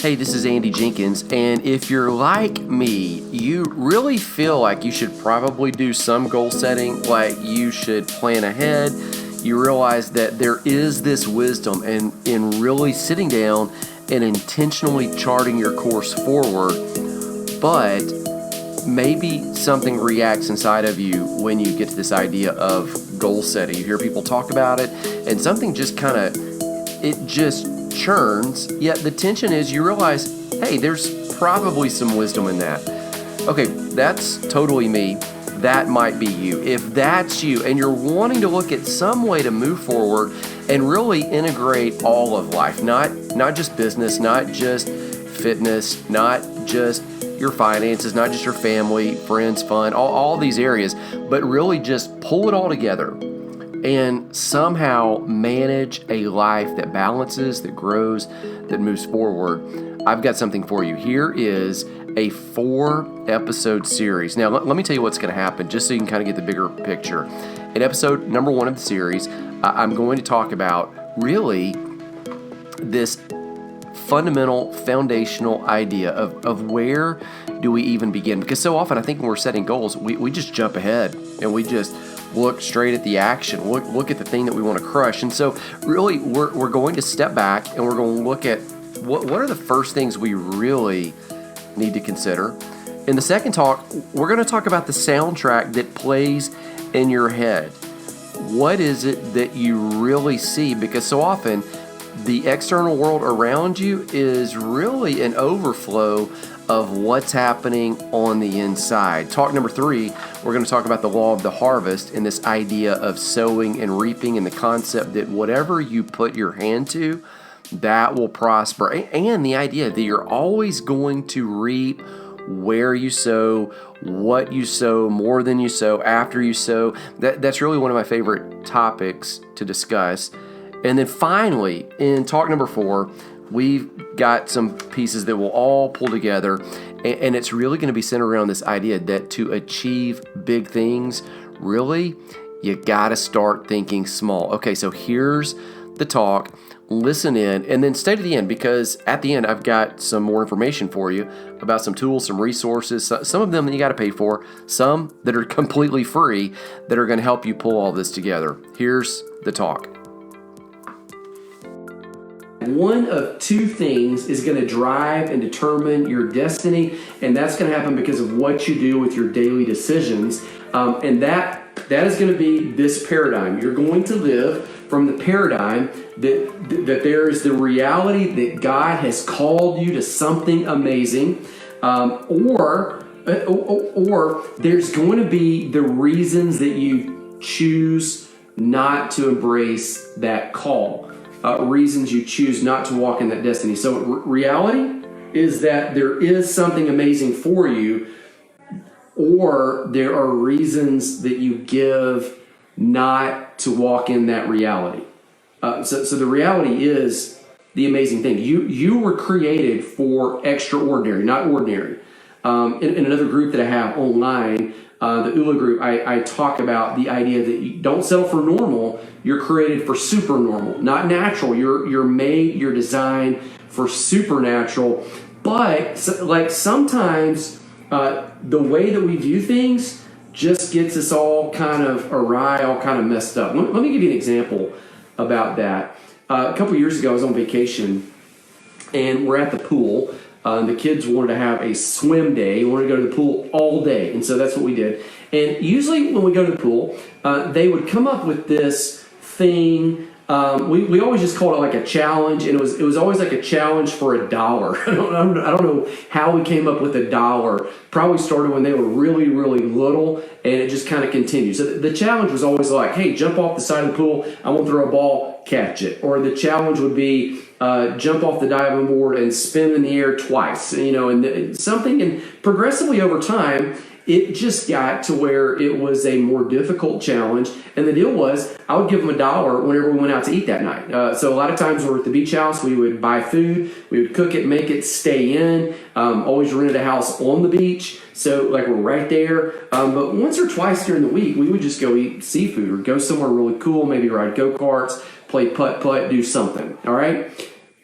Hey, this is Andy Jenkins, and if you're like me, you really feel like you should probably do some goal setting, like you should plan ahead. You realize that there is this wisdom in really sitting down and intentionally charting your course forward, but maybe something reacts inside of you when you get to this idea of goal setting. You hear people talk about it, and something just it just churns, yet the tension is you realize, hey, there's probably some wisdom in that. Okay, that's totally me. That might be you. If that's you and you're wanting to look at some way to move forward and really integrate all of life, not just business, not just fitness, not just your finances, not just your family, friends, fun, all these areas, but really just pull it all together and somehow manage a life that balances, that grows, that moves forward. I've got something for you. Here is a 4-episode series. Now, let me tell you what's going to happen, just so you can kind of get the bigger picture. In episode number 1 of the series, I'm going to talk about really this fundamental, foundational idea of where do we even begin? Because so often I think when we're setting goals, we just jump ahead and we just look straight at the action, look at the thing that we want to crush. And so really we're going to step back and we're going to look at what are the first things we really need to consider. In the second talk, we're going to talk about the soundtrack that plays in your head. What is it that you really see? Because so often the external world around you is really an overflow of what's happening on the inside. Talk number 3, we're going to talk about the law of the harvest and this idea of sowing and reaping, and the concept that whatever you put your hand to, that will prosper. And the idea that you're always going to reap where you sow, what you sow, more than you sow, after you sow. That's really one of my favorite topics to discuss. And then finally, in talk number 4, we've got some pieces that will all pull together, and it's really going to be centered around this idea that to achieve big things, really, you got to start thinking small. Okay, so here's the talk. Listen in, and then stay to the end, because at the end, I've got some more information for you about some tools, some resources, some of them that you got to pay for, some that are completely free that are going to help you pull all this together. Here's the talk. One of 2 things is going to drive and determine your destiny, and that's going to happen because of what you do with your daily decisions. And that is going to be this paradigm. You're going to live from the paradigm that there is the reality that God has called you to something amazing, or there's going to be the reasons that you choose not to embrace that call. Reasons you choose not to walk in that destiny. So reality is that there is something amazing for you, or there are reasons that you give not to walk in that reality. So the reality is the amazing thing. You were created for extraordinary, not ordinary. In another group that I have online, the ULA group, I talk about the idea that you don't settle for normal. You're created for super normal, not natural. You're made, you're designed for supernatural. But sometimes the way that we view things just gets us all kind of awry, all kind of messed up. Let me give you an example about that. A couple years ago, I was on vacation, and we're at the pool. The kids wanted to have a swim day. We wanted to go to the pool all day, and so that's what we did. And usually when we go to the pool, they would come up with this thing. We always just called it like a challenge, and it was always like a challenge for $1. I don't know how we came up with $1. Probably started when they were really, really little, and it just kind of continued. So the challenge was always like, hey, jump off the side of the pool. I want to throw a ball, catch it. Or the challenge would be jump off the diving board and spin in the air twice. And progressively over time, it just got to where it was a more difficult challenge. And the deal was, I would give them $1 whenever we went out to eat that night. So a lot of times we're at the beach house, we would buy food, we would cook it, make it, stay in. Always rented a house on the beach, so we're right there. But once or twice during the week, we would just go eat seafood or go somewhere really cool, maybe ride go-karts, play putt-putt, do something, all right?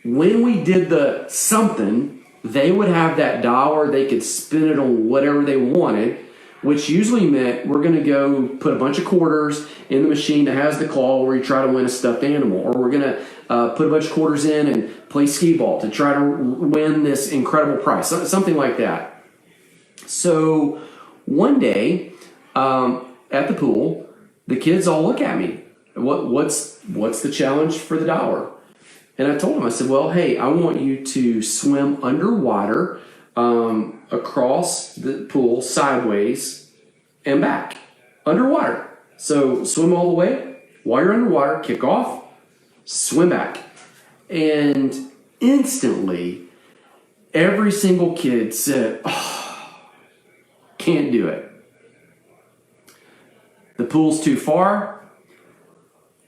when we did the something, they would have that dollar. They could spend it on whatever they wanted, which usually meant we're going to go put a bunch of quarters in the machine that has the claw where you try to win a stuffed animal. Or we're going to put a bunch of quarters in and play skee ball to try to win this incredible prize, something like that. So one day at the pool, the kids all look at me. What's the challenge for the dollar? And I told them, I said, well, hey, I want you to swim underwater across the pool sideways and back. Underwater. So swim all the way. While you're underwater, kick off, swim back. And instantly, every single kid said, oh, can't do it. The pool's too far.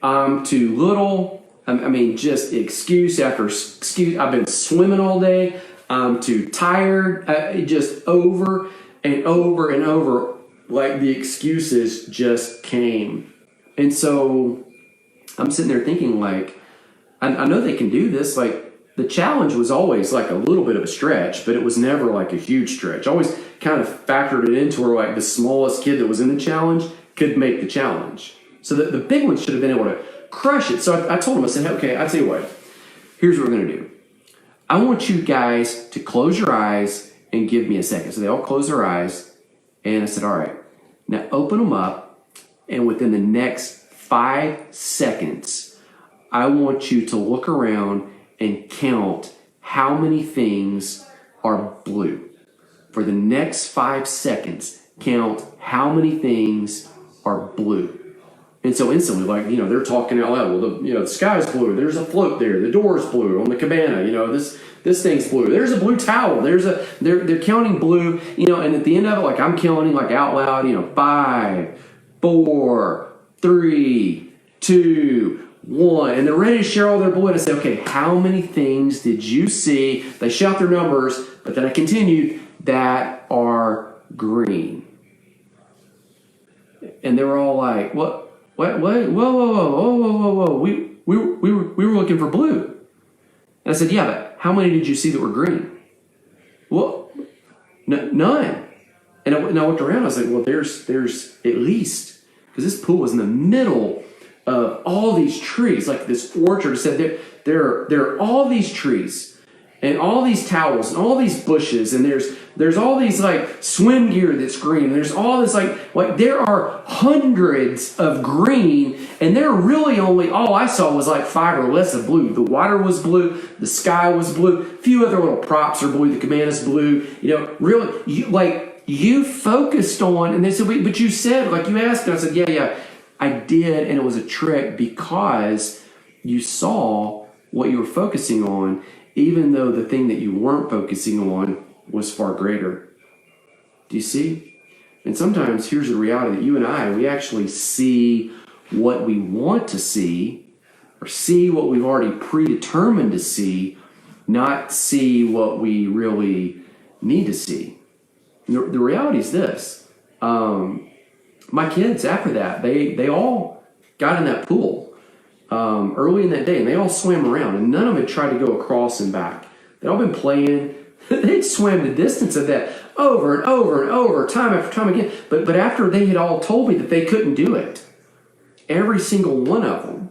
I'm too little. I mean, just excuse after excuse. I've been swimming all day. I'm too tired. Just over and over and over, like the excuses just came. And so I'm sitting there thinking, like, I know they can do this. Like, the challenge was always like a little bit of a stretch, but it was never like a huge stretch. I always kind of factored it into where like the smallest kid that was in the challenge could make the challenge. So the big ones should have been able to crush it. So I told them, I said, okay, I'll tell you what. Here's what we're going to do. I want you guys to close your eyes and give me a second. So they all closed their eyes. And I said, all right, now open them up. And within the next 5 seconds, I want you to look around and count how many things are blue. For the next 5 seconds, count how many things are blue. And so instantly, like, they're talking out loud. Well, the sky's blue. There's a float there. The door's blue on the cabana. This thing's blue. There's a blue towel. They're counting blue. And at the end of it, like, I'm counting like out loud. 5, 4, 3, 2, 1, and they're ready to share all their blue. And I say, okay, how many things did you see? They shout their numbers, but then I continued that are green. And they were all like, what? What? Whoa. We were looking for blue. And I said, yeah, but how many did you see that were green? Well, none. And I looked around. I was like, well, there's at least, because this pool was in the middle of all these trees, like this orchard. I said, there are all these trees and all these towels and all these bushes, and there's all these like swim gear that's green. There's all this like there are hundreds of green, and there really only all I saw was like 5 or less of blue. The water was blue, the sky was blue, a few other little props are blue, the cabana's blue. Really, you focused on, and they said, wait, but you said, like, you asked, and I said, yeah, I did, and it was a trick because you saw what you were focusing on, even though the thing that you weren't focusing on was far greater. Do you see? And sometimes here's the reality that you and I, we actually see what we want to see, or see what we've already predetermined to see, not see what we really need to see. The reality is this. My kids, after that, they all got in that pool early in that day, and they all swam around, and none of them had tried to go across and back. They'd all been playing. They'd swam the distance of that over and over and over, time after time again. But after they had all told me that they couldn't do it, every single one of them,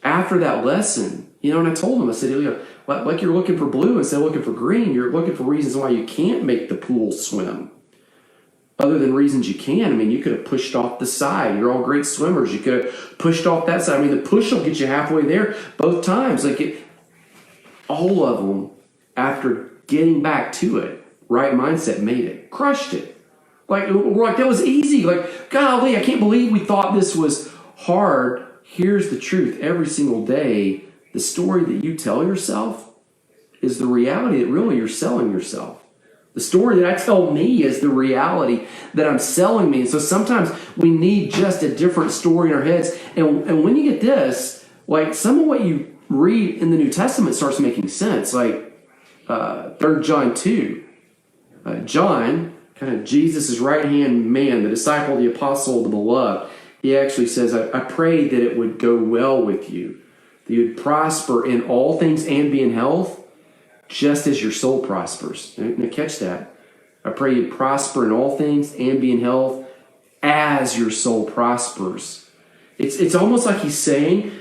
after that lesson, and I told them, I said, like you're looking for blue instead of looking for green, you're looking for reasons why you can't make the pool swim. Other than reasons you can. I mean, you could have pushed off the side. You're all great swimmers. You could have pushed off that side. I mean, the push will get you halfway there both times. All of them, after getting back to it, right mindset made it, crushed it. Like that was easy. Like, golly, I can't believe we thought this was hard. Here's the truth. Every single day, the story that you tell yourself is the reality that really you're selling yourself. The story that I tell me is the reality that I'm selling me. And so sometimes we need just a different story in our heads. And when you get this, like, some of what you read in the New Testament starts making sense. Like 3 John 2. John, kind of Jesus' right-hand man, the disciple, the apostle, the beloved, he actually says, I pray that it would go well with you, that that you would prosper in all things and be in health, just as your soul prospers. Now catch that. I pray you prosper in all things and be in health as your soul prospers. It's almost like he's saying,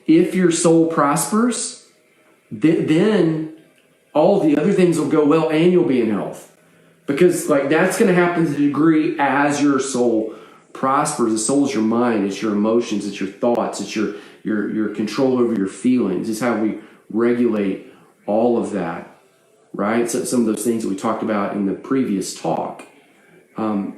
if your soul prospers, then all the other things will go well and you'll be in health. Because like that's going to happen to the degree as your soul prospers. The soul is your mind, it's your emotions, it's your thoughts, it's your control over your feelings. It's how we regulate all of that, right? So some of those things that we talked about in the previous talk. And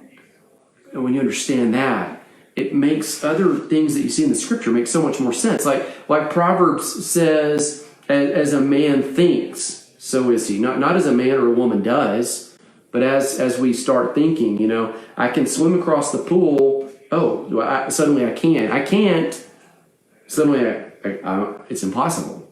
when you understand that, it makes other things that you see in the scripture make so much more sense. Like Proverbs says, as a man thinks, so is he. Not as a man or a woman does, but as we start thinking, I can swim across the pool. Oh, suddenly I can. I can't. Suddenly it's impossible.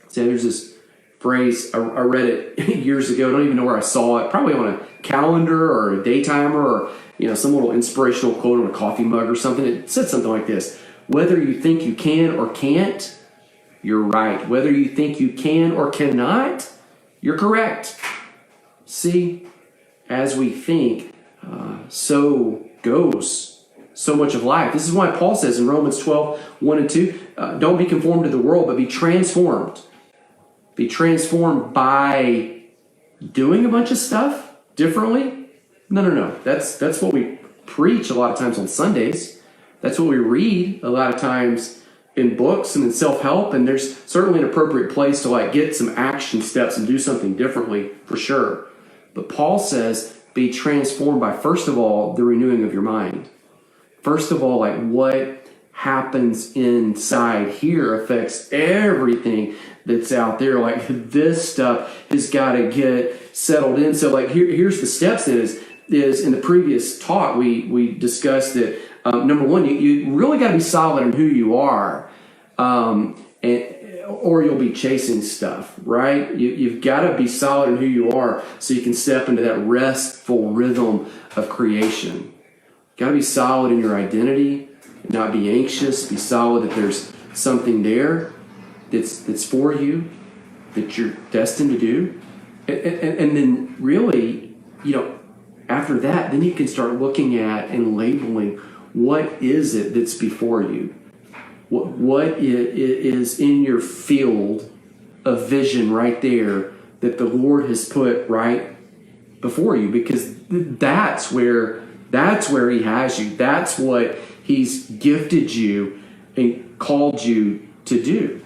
So there's this phrase, I read it years ago. I don't even know where I saw it. Probably on a calendar or a day timer or some little inspirational quote on a coffee mug or something. It said something like this: whether you think you can or can't, you're right. Whether you think you can or cannot, you're correct. See, as we think, so goes so much of life. This is why Paul says in Romans 12, 1 and 2, don't be conformed to the world, but be transformed. Be transformed by doing a bunch of stuff differently? No. That's what we preach a lot of times on Sundays. That's what we read a lot of times in books and in self-help. And there's certainly an appropriate place to get some action steps and do something differently for sure. But Paul says, be transformed by, first of all, the renewing of your mind. First of all, what happens inside here affects everything that's out there. This stuff has got to get settled in. So here's the steps is in the previous talk, we discussed that, number one, you really got to be solid in who you are, or you'll be chasing stuff, right? You've got to be solid in who you are so you can step into that restful rhythm of creation. Got to be solid in your identity, not be anxious, be solid that there's something there that's for you, that you're destined to do. And then really, after that, then you can start looking at and labeling what is it that's before you. What is in your field of vision right there that the Lord has put right before you, because that's where He has you. That's what He's gifted you and called you to do.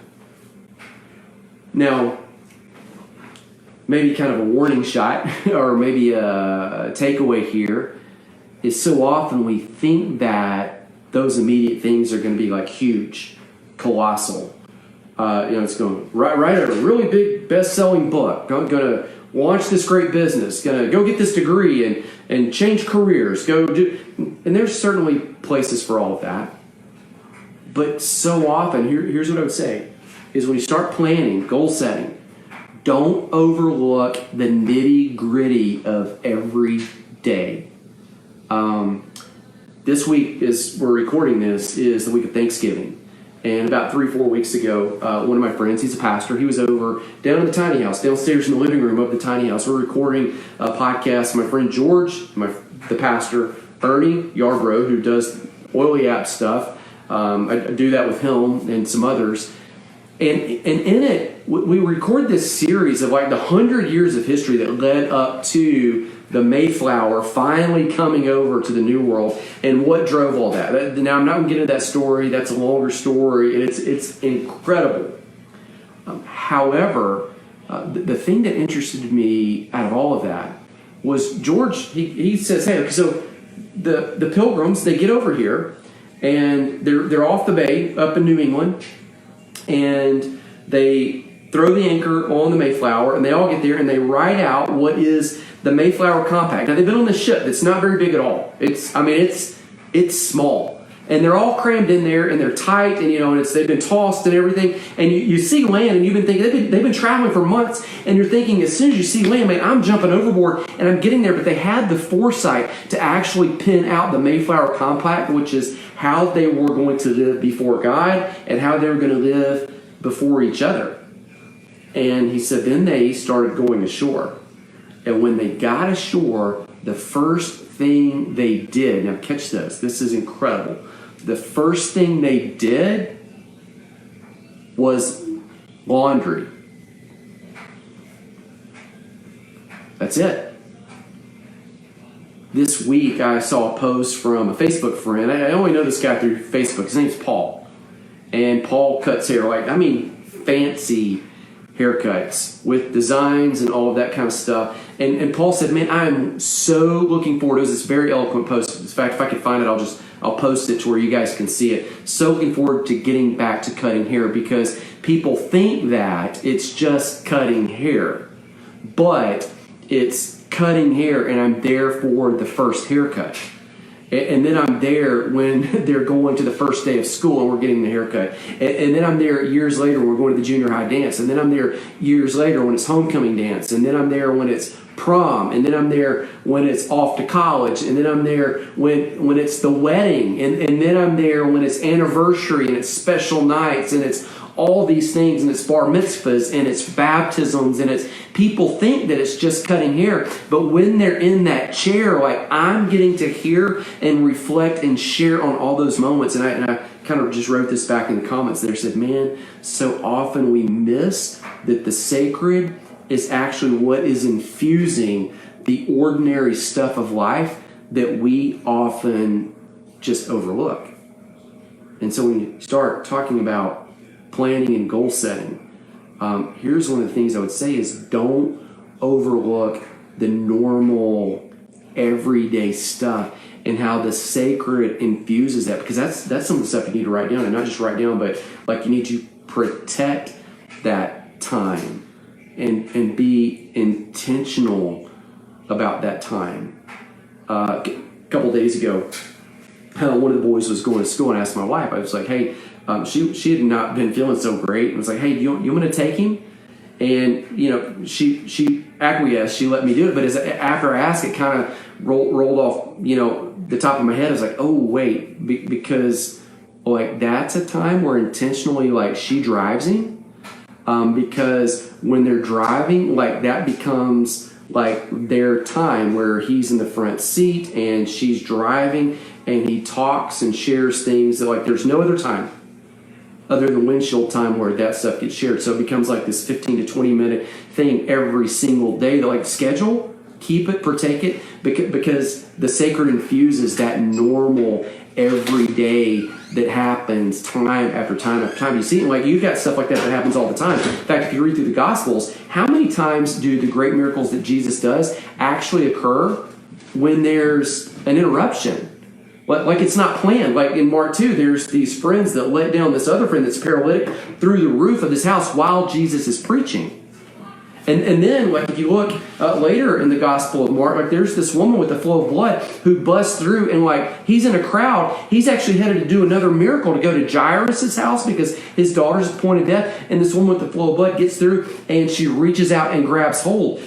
Now, maybe kind of a warning shot or maybe a takeaway here is so often we think that those immediate things are going to be huge, colossal. It's going to write a really big best-selling book, going to launch this great business, going to go get this degree and change careers, and there's certainly places for all of that. But so often, here's what I would say, is when you start planning, goal setting, don't overlook the nitty-gritty of every day. This week, as we're recording this, is the week of Thanksgiving. And about 3-4 weeks ago, one of my friends, he's a pastor, he was over down in the tiny house, downstairs in the living room of the tiny house. We're recording a podcast. My friend George, the pastor, Ernie Yarbrough, who does Oily App stuff. I do that with him and some others. And in it, we record this series of the 100 years of history that led up to the Mayflower finally coming over to the New World and what drove all that. Now, I'm not going to get into that story. That's a longer story, and it's incredible. However, the thing that interested me out of all of that was George, he says, hey, so the Pilgrims, they get over here, and they're off the bay up in New England, and they throw the anchor on the Mayflower, and they all get there, and they write out what is the Mayflower Compact. Now, they've been on this ship that's not very big at all. It's small. And they're all crammed in there, and they're tight, and and they've been tossed and everything. And you see land, and you've been thinking they've been traveling for months, and you're thinking as soon as you see land, man, I'm jumping overboard and I'm getting there. But they had the foresight to actually pin out the Mayflower Compact, which is how they were going to live before God and how they were going to live before each other. And he said, then they started going ashore, and when they got ashore, the first thing they did, now catch this is incredible. The first thing they did was laundry. That's it. This week I saw a post from a Facebook friend. I only know this guy through Facebook. His name's Paul. And Paul cuts hair, fancy haircuts with designs and all of that kind of stuff. And Paul said, man, I'm so looking forward. It was this very eloquent post. In fact, if I can find it, I'll post it to where you guys can see it. So looking forward to getting back to cutting hair, because people think that it's just cutting hair. But it's cutting hair, and I'm there for the first haircut. And then I'm there when they're going to the first day of school and we're getting the haircut. And then I'm there years later when we're going to the junior high dance. And then I'm there years later when it's homecoming dance. And then I'm there when it's prom. And then I'm there when it's off to college. And then I'm there when it's the wedding. And then I'm there when it's anniversary and it's special nights and it's all these things, and it's bar mitzvahs and it's baptisms, and it's people think that it's just cutting hair, but when they're in that chair, I'm getting to hear and reflect and share on all those moments. And I kind of just wrote this back in the comments there, said, man, so often we miss that the sacred is actually what is infusing the ordinary stuff of life that we often just overlook. And so when you start talking about planning and goal setting, here's one of the things I would say is don't overlook the normal everyday stuff and how the sacred infuses that, because that's some of the stuff you need to write down, and not just write down, but you need to protect that time and be intentional about that time. A couple days ago, one of the boys was going to school, and I asked my wife, I was like, hey, she had not been feeling so great, and was like, hey, you want to take him? And she acquiesced, she let me do it, but after I asked, it kind of rolled off the top of my head. I was like, oh wait, because that's a time where intentionally she drives him, because when they're driving, that becomes their time where he's in the front seat and she's driving, and he talks and shares things that there's no other time other than windshield time where that stuff gets shared. So it becomes this 15 to 20 minute thing every single day. They're schedule, keep it, partake it, because the sacred infuses that normal everyday that happens time after time after time. You see, you've got stuff like that happens all the time. In fact, if you read through the Gospels, how many times do the great miracles that Jesus does actually occur when there's an interruption? It's not planned. In Mark 2, there's these friends that let down this other friend that's paralytic through the roof of this house while Jesus is preaching. And then, if you look later in the Gospel of Mark, there's this woman with the flow of blood who busts through, and he's in a crowd. He's actually headed to do another miracle, to go to Jairus' house because his daughter's at the point of death. And this woman with the flow of blood gets through, and she reaches out and grabs hold.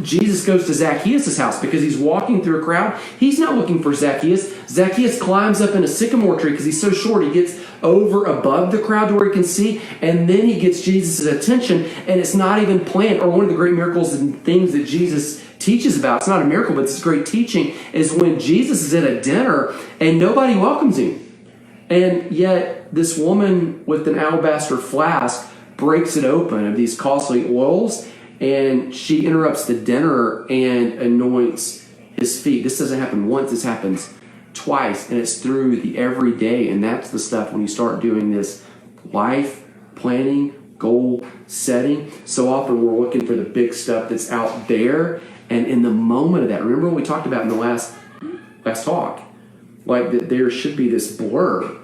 Jesus goes to Zacchaeus' house because he's walking through a crowd. He's not looking for Zacchaeus. Zacchaeus climbs up in a sycamore tree because he's so short. He gets over above the crowd to where he can see, and then he gets Jesus' attention, and it's not even planned. Or one of the great miracles and things that Jesus teaches about, it's not a miracle, but it's great teaching, is when Jesus is at a dinner and nobody welcomes him. And yet this woman with an alabaster flask breaks it open of these costly oils, and she interrupts the dinner and anoints his feet. This doesn't happen once, this happens twice, and it's through the everyday. And that's the stuff when you start doing this life planning, goal setting. So often we're looking for the big stuff that's out there, and in the moment of that, remember what we talked about in the last talk, that there should be this blur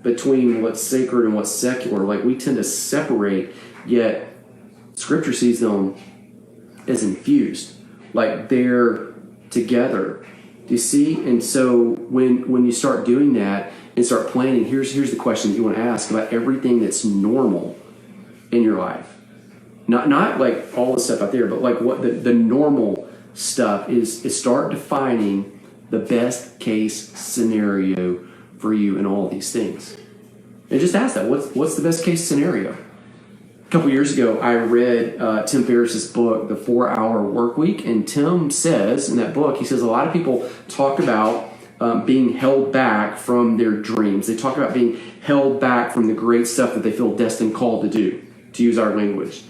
between what's sacred and what's secular. We tend to separate, yet Scripture sees them as infused, they're together. Do you see? And so when you start doing that and start planning, here's the question that you want to ask about everything that's normal in your life. Not like all the stuff out there, but like what the normal stuff is start defining the best case scenario for you in all these things. And just ask that, what's the best case scenario? A couple years ago, I read Tim Ferriss's book, The 4-Hour Workweek, and Tim says in that book, he says a lot of people talk about being held back from their dreams. They talk about being held back from the great stuff that they feel destined called to do, to use our language.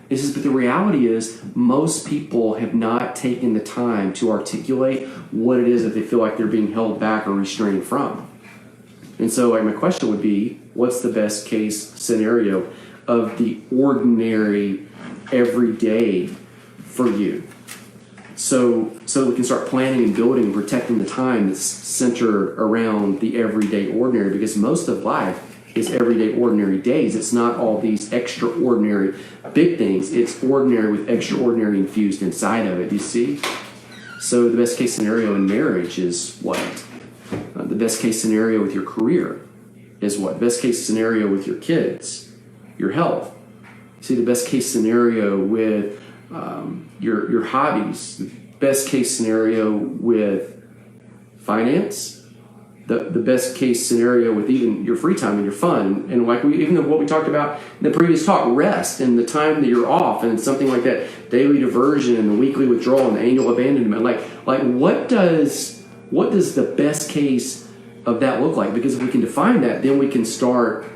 He says, but the reality is most people have not taken the time to articulate what it is that they feel like they're being held back or restrained from. And so like my question would be, what's the best case scenario of the ordinary everyday for you? So we can start planning and building and protecting the time that's centered around the everyday ordinary, because most of life is everyday ordinary days. It's not all these extraordinary big things. It's ordinary with extraordinary infused inside of it. You see? So the best case scenario in marriage is what? The best case scenario with your career is what? The best case scenario with your kids, your health. See, the best case scenario with your hobbies. The best case scenario with finance. The best case scenario with even your free time and your fun, and like even what we talked about in the previous talk, rest and the time that you're off, and something like that, daily diversion and the weekly withdrawal and the annual abandonment. Like what does the best case of that look like? Because if we can define that, then we can start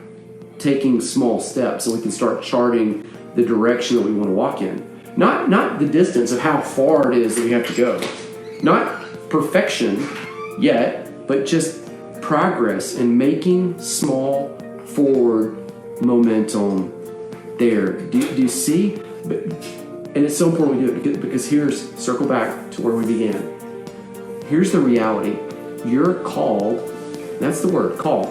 taking small steps, and we can start charting the direction that we want to walk in. Not the distance of how far it is that we have to go, not perfection yet, but just progress and making small forward momentum there. Do you see? And it's so important we do it because here's, circle back to where we began. Here's the reality. You're called, that's the word, called,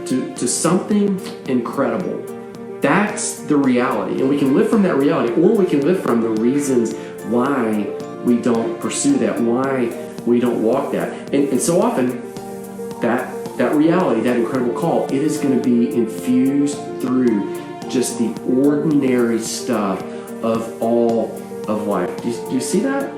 to something incredible. That's the reality. And we can live from that reality, or we can live from the reasons why we don't pursue that, why we don't walk that. And so often, that reality, that incredible call, it is going to be infused through just the ordinary stuff of all of life. Do you see that?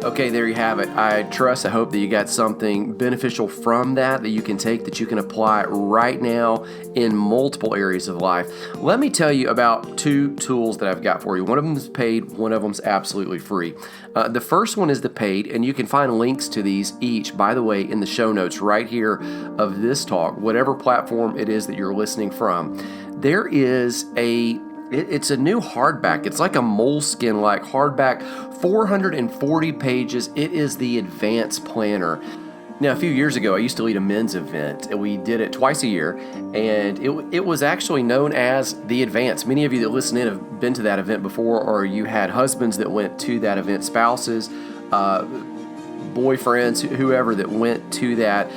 Okay, there you have it. I hope that you got something beneficial from that you can take, that you can apply right now in multiple areas of life. Let me tell you about 2 tools that I've got for you. One of them is paid, one of them is absolutely free. The first one is the paid, and you can find links to these each, by the way, in the show notes right here of this talk, whatever platform it is that you're listening from. There is it's a new hardback. It's like a moleskin-like hardback, 440 pages. It is the Advanced Planner. Now, a few years ago, I used to lead a men's event, and we did it twice a year, and it was actually known as the Advance. Many of you that listen in have been to that event before, or you had husbands that went to that event, spouses, boyfriends, whoever that went to that,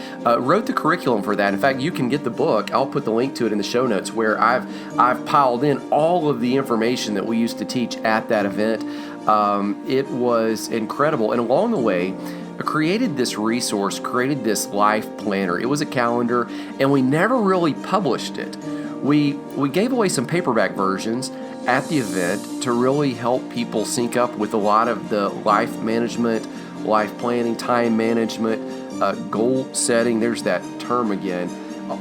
wrote the curriculum for that. In fact, you can get the book. I'll put the link to it in the show notes, where I've piled in all of the information that we used to teach at that event. It was incredible. And along the way, I created this resource, created this life planner. It was a calendar, and we never really published it. We gave away some paperback versions at the event to really help people sync up with a lot of the life management, life planning, time management, goal setting. There's that term again.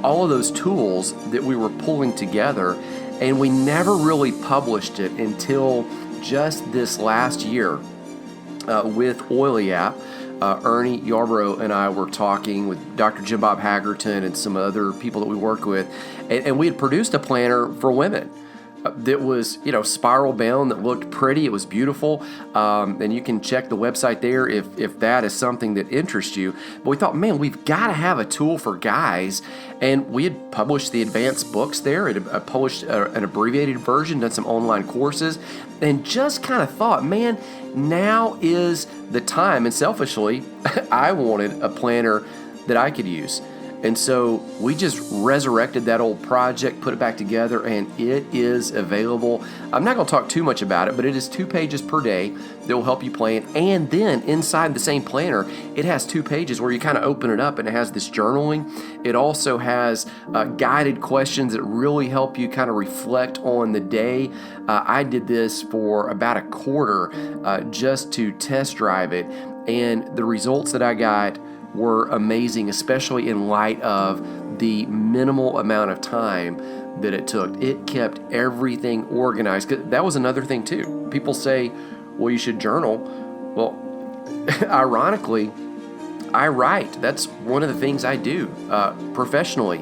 All of those tools that we were pulling together, and we never really published it until just this last year with Oily App. Ernie Yarbrough and I were talking with Dr. Jim Bob Haggerton and some other people that we work with, and we had produced a planner for women that was, spiral bound, that looked pretty. It was beautiful. And you can check the website there if that is something that interests you. But we thought, man, we've got to have a tool for guys. And we had published the advanced books there. It had published an abbreviated version, done some online courses, and just kind of thought, man, now is the time. And selfishly, I wanted a planner that I could use. And so we just resurrected that old project, put it back together, and it is available. I'm not going to talk too much about it, but it is 2 pages per day that will help you plan. And then inside the same planner, it has 2 pages where you kind of open it up and it has this journaling. It also has guided questions that really help you kind of reflect on the day. I did this for about a quarter just to test drive it, and the results that I got were amazing, especially in light of the minimal amount of time that it took. It kept everything organized. 'Cause that was another thing too. People say, well, you should journal. Well, ironically, I write. That's one of the things I do professionally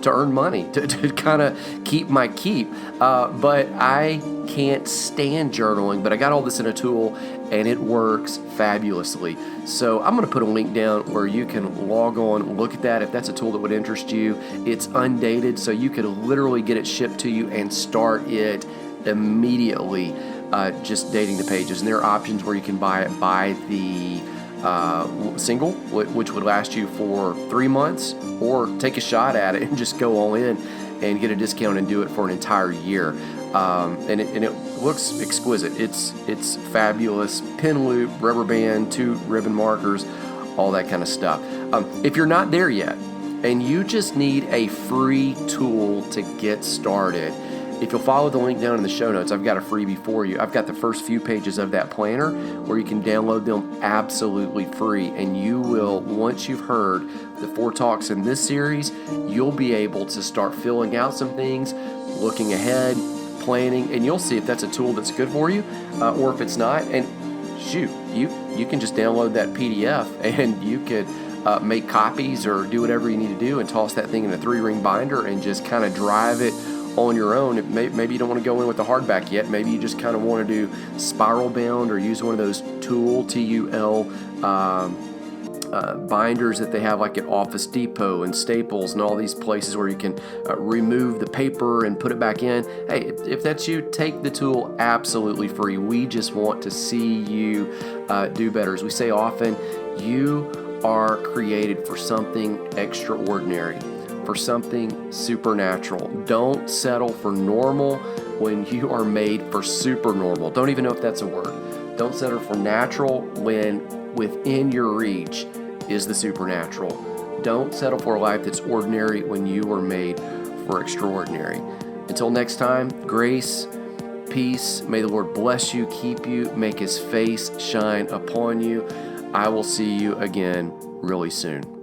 to earn money, to kind of keep my keep. But I can't stand journaling, but I got all this in a tool and it works fabulously. So I'm going to put a link down where you can log on, look at that if that's a tool that would interest you. It's undated, so you could literally get it shipped to you and start it immediately, just dating the pages. And there are options where you can buy it by the single, which would last you for 3 months, or take a shot at it and just go all in and get a discount and do it for an entire year. And it looks exquisite. It's fabulous. Pen loop, rubber band, 2 ribbon markers, all that kind of stuff. If you're not there yet and you just need a free tool to get started, if you'll follow the link down in the show notes, I've got a freebie for you. I've got the first few pages of that planner where you can download them absolutely free. And you will, once you've heard the 4 talks in this series, you'll be able to start filling out some things, looking ahead, planning, and you'll see if that's a tool that's good for you or if it's not. And shoot, you can just download that PDF and you could make copies or do whatever you need to do and toss that thing in a 3-ring binder and just kind of drive it on your own. Maybe you don't want to go in with the hardback yet. Maybe you just kind of want to do spiral bound or use one of those TUL binders that they have like at Office Depot and Staples and all these places where you can remove the paper and put it back in. Hey, if that's you, take the tool absolutely free. We just want to see you do better. As we say often, you are created for something extraordinary, for something supernatural. Don't settle for normal when you are made for super normal. Don't even know if that's a word. Don't settle for natural when within your reach is the supernatural. Don't settle for a life that's ordinary when you were made for extraordinary. Until next time, grace, peace. May the Lord bless you, keep you, make His face shine upon you. I will see you again really soon.